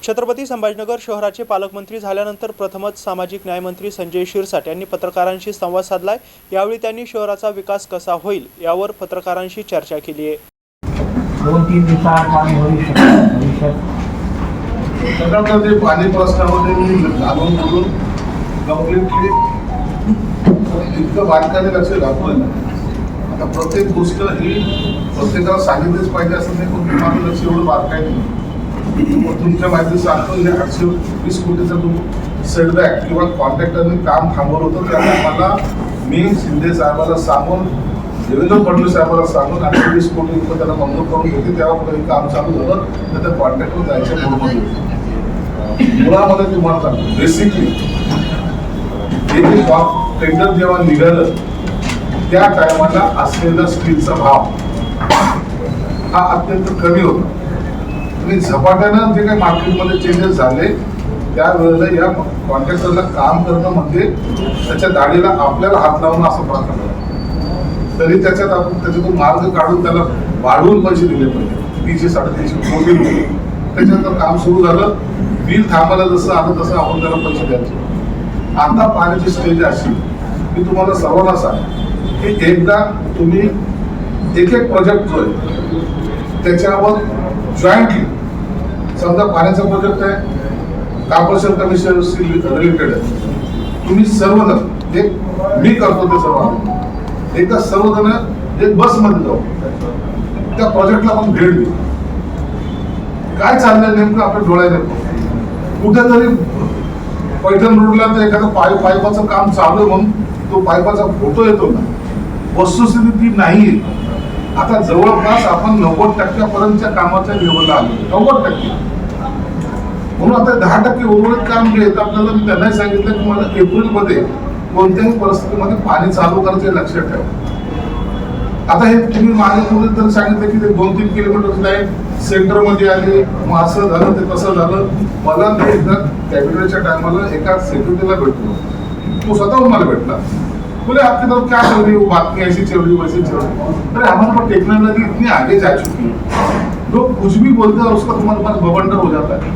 छत्रपती संभाजीनगर शहराचे पालकमंत्री झाल्यानंतर प्रथमच सामाजिक न्याय मंत्री संजय शिरसाट यांनी पत्रकारांशी संवाद साधलाय। यावेळी त्यांनी शहराचा विकास कसा होईल यावर पत्रकारांशी चर्चा केली आहे। 2-3 दिवसात पाणी होईल सगळ्यामध्ये पाणी प्रश्नामध्ये मी जाणून बोलून कम्प्लिटली इतकं बारकाईने लक्ष घातलंय ना। आता प्रत्येक गोष्ट ही प्रत्येकाला सांगितलीच पाहिजे असं नाही, पण तुम्हाला लक्ष एवढं बारकाईने तुमच्या माहिती सांगतो 820 कोटीचा सेटबॅक किंवा कॉन्ट्रॅक्टरने काम थांबवलं होतं त्यामुळे मला मी शिंदे साहेबाला सांगून देवेंद्र फडणवीस साहेबांना सांगून 820 कोटी रुपये त्याला मंजूर करून घेतले। तेव्हा कुठे काम चालू झालं तर त्या कॉन्ट्रॅक्टर जायच्या मूडमध्ये मुळामध्ये तुम्हाला सांगतो बेसिकली टेंडर जेव्हा निघालं त्या टायमाला असलेला स्टीलचा भाव हा अत्यंत कमी होता आणि झपाट्यानं जे काही मार्केटमध्ये चेंजेस झाले त्यावेळेला या कॉन्ट्रॅक्टरला काम करणं म्हणजे त्याच्या दाढीला आपल्याला हात लावणं असं प्रकार झाला। तरी त्याच्यात आपण त्याच्यातून मार्ग काढून त्याला वाढवून पैसे दिले पाहिजे 300-350 कोटी रुपये। त्याच्यानंतर काम सुरू झालं, बिल थांबायला जसं आलं तसं आपण त्याला पैसे द्यायचे। आता पाण्याची स्टेज अशी मी तुम्हाला सर्वांना सांग की एकदा तुम्ही एक प्रोजेक्ट जो आहे त्याच्यावर जॉईंटली समजा पाण्याचा प्रोजेक्ट आहे, कॉर्पोरेशन कमिशनशी रिलेटेड आहे, तुम्ही सर्वजण एक मी करतो ते सर्व एकदा सर्वजण एक बसमध्ये जाऊ त्या प्रोजेक्टला आपण भेट देऊ। काय चाललंय नेमकं आपल्या डोळ्याने कुठेतरी पैठण रोडला तर एखादं पाईपाचं काम चालू आहे म्हणून तो पाईपाचा फोटो येतो ना, वस्तुस्थिती ती नाही। आता जवळपास आपण 90% कामाच्या लेवलला आलो 90%। म्हणून आता 10% उर्वरित काम जे येतं आपल्याला मी त्यांनाही सांगितलं की मला एप्रिलमध्ये कोणत्याही परिस्थितीमध्ये पाणी चालू करायचे लक्षात ठेवा। आता हे तुम्ही मागे पुढे तर सांगितलं की ते 2-3 किलोमीटर लाईन सेंटरमध्ये आली, मग असं झालं ते तसं झालं। मला मी एकदा कॅबिनेटच्या टायमाला एका सेक्रेटरीला भेटलो, तो स्वतःहून मला भेटला, बोले आपके तरफ क्या चल रही है, बात नहीं ऐसी चल रही वैसी चल रही। अरे हमारे पास टेक्नोलॉजी इतनी आगे जा चुकी है, लोग कुछ भी बोलते हैं और उसका तुम्हारे पास बवंडर हो जाता है,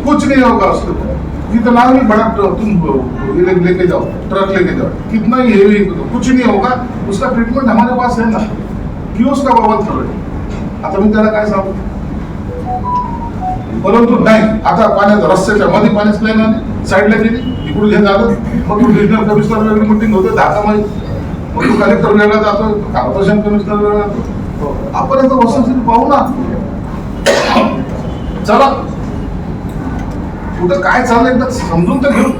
कुछ नहीं होगा उसके ऊपर। कितना भी बड़ा तुम लेके जाओ, ट्रक लेके जाओ, कितना ही हेवी कुछ नहीं होगा, उसका ट्रीटमेंट हमारे पास है ना, क्यों उसका बवाल कर रहे। आता मी त्याला काय सांगू, परंतु नाही आता पाण्यात रस्त्याच्या मध्ये पाण्याच लाईन आली, साईडला गेली, इकडून हे झालं, मग तो डिव्हिजनल कमिशनर वेगळी मिटिंग होते धाका माहीत, मग तो कलेक्टर वेगळा जातो, कॉर्पोरेशन कमिशनर वेगळा जातो। आपण आता वस्तुस्थिती पाहू ना, चला कुठं काय चाललंय एकदा समजून तर घेऊ।